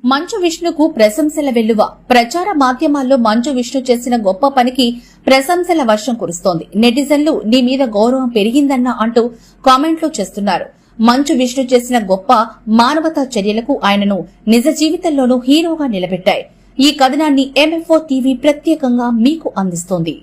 మంచు విష్ణుకు ప్రశంసల వెల్లువ. ప్రచార మాధ్యమాల్లో మంచు విష్ణు చేసిన గొప్ప పనికి ప్రశంసల వర్షం కురుస్తోంది. నెటిజన్లు నీ మీద గౌరవం పెరిగిందన్నా అంటూ కామెంట్లు చేస్తున్నారు. మంచు విష్ణు చేసిన గొప్ప మానవతా చర్యలకు ఆయనను నిజ జీవితంలోనూ హీరోగా నిలబెట్టాయి. ఈ కథనాన్ని MFO టీవీ ప్రత్యేకంగా మీకు అందిస్తోంది.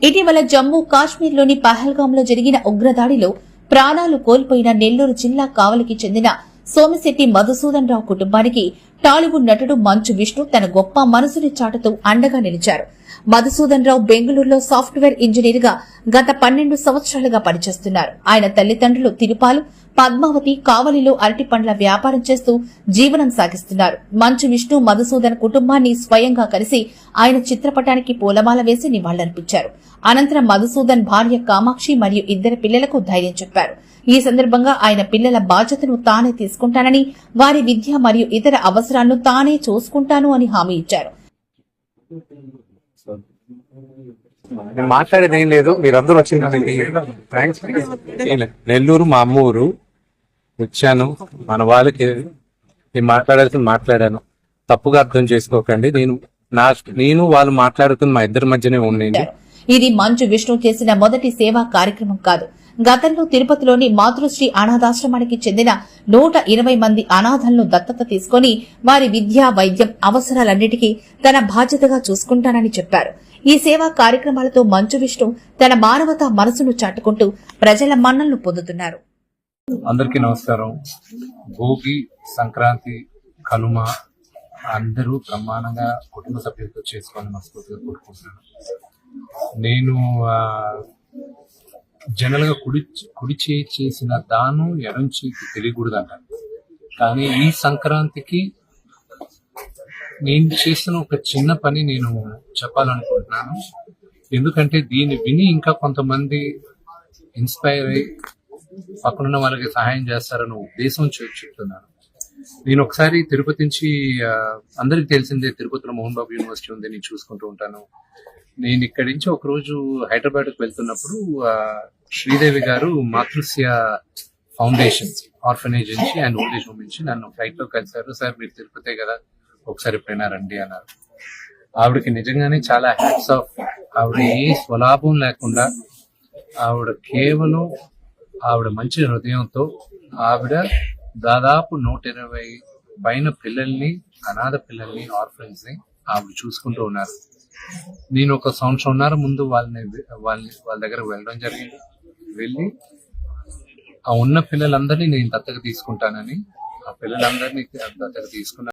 ఇటీవల జమ్మూ కాశ్మీర్లోని పహల్గాంలో జరిగిన ఉగ్రదాడిలో ప్రాణాలు కోల్పోయిన నెల్లూరు జిల్లా కావలికి చెందిన సోమిశెట్టి మధుసూదన్ రావు కుటుంబానికి టాలీవుడ్ నటుడు మంచు విష్ణు తన గొప్ప మనసుని చాటుతూ అండగా నిలిచారు. మధుసూదన్ రావు బెంగళూరులో సాఫ్ట్వేర్ ఇంజనీర్ గా గత 12 సంవత్సరాలుగా పనిచేస్తున్నారు. ఆయన తల్లిదండ్రులు తిరుపాలు, పద్మావతి కావలిలో అరటి పండ్ల వ్యాపారం చేస్తూ జీవనం సాగిస్తున్నారు. మంచు విష్ణు మధుసూదన్ కుటుంబాన్ని స్వయంగా కలిసి ఆయన చిత్రపటానికి పూలమాల వేసి నివాళులర్పించారు. అనంతరం మధుసూదన్ భార్య కామాక్షి మరియు 2 పిల్లలకు ధైర్యం చెప్పారు. ఈ సందర్భంగా ఆయన పిల్లల బాధ్యతను తానే తీసుకుంటానని, వారి విద్య మరియు ఇతర అవసరాలను తానే చూసుకుంటాను అని హామీ ఇచ్చారు. నేను మాట్లాడేది ఏం లేదు, మీరందరూ వచ్చింది నెల్లూరు మా అమ్మ ఊరు. వచ్చాను, మన వాళ్ళకి నేను మాట్లాడాల్సింది మాట్లాడాను, తప్పుగా అర్థం చేసుకోకండి. నేను వాళ్ళు మాట్లాడుతున్న మా ఇద్దరి మధ్యనే ఉండండి. ఇది మంచు విష్ణు చేసిన మొదటి సేవా కార్యక్రమం కాదు. గతంలో తిరుపతిలోని మాతృశ్రీ అనాథాశ్రమానికి చెందిన 120 మంది అనాథలను దత్తత తీసుకుని వారి విద్యా వైద్యం అవసరాలన్నిటికీ తన బాధ్యతగా చూసుకుంటానని చెప్పారు. ఈ సేవా కార్యక్రమాలతో మంచు విష్ణు తన మానవతా మనసును చాటుకుంటూ ప్రజల మన్నలను పొందుతున్నారు. అందరికీ నమస్కారం. భోగి, సంక్రాంతి, కనుమ అందరూ బ్రహ్మాండంగా కుటుంబ సభ్యులతో చేసుకోవాలని మనస్ఫూర్తిగా కోరుకుంటున్నాను. నేను జనరల్ గా కుడి చేసిన దానం ఎడం చేతి తెలియకూడదు అంటాను. కానీ ఈ సంక్రాంతికి నేను చేసిన ఒక చిన్న పని నేను చెప్పాలనుకుంటున్నాను. ఎందుకంటే దీన్ని విని ఇంకా కొంతమంది ఇన్స్పైర్ అయ్యి పక్కనున్న వాళ్ళకి సహాయం చేస్తారన్న ఉద్దేశం చెప్తున్నాను. నేను ఒకసారి తిరుపతి నుంచి, అందరికి తెలిసిందే తిరుపతిలో మోహన్ బాబు యూనివర్సిటీ ఉంది, నేను చూసుకుంటూ ఉంటాను. నేను ఇక్కడి నుంచి ఒక రోజు హైదరాబాద్కి వెళ్తున్నప్పుడు శ్రీదేవి గారు మాతృశ్య ఫౌండేషన్ ఆర్ఫనేజ్ నుంచి అండ్ ఓల్డ్ ఏజ్ హోమ్ నుంచి నన్ను ఫ్లైట్ లో కలిశారు. సార్ మీరు తిరుపతే కదా, ఒకసారి ఎప్పుడైనా రండి అన్నారు. ఆవిడకి నిజంగానే చాలా హ్యాట్స్ ఆఫ్. ఆవిడ ఏ స్వలాభం లేకుండా కేవలం ఆవిడ మంచి హృదయంతో ఆవిడ దాదాపు 120 పైన పిల్లల్ని, అనాథ పిల్లల్ని, ఆర్ఫన్స్ ని ఆవిడ చూసుకుంటూ ఉన్నారు. నేను ఒక సంవత్సరంన్నర ముందు వాళ్ళ దగ్గర వెళ్ళడం జరిగింది. వెళ్ళి ఆ ఉన్న పిల్లలందరినీ నేను దత్తత తీసుకుంటానని, ఆ పిల్లలందరినీ దత్తత తీసుకున్నాను.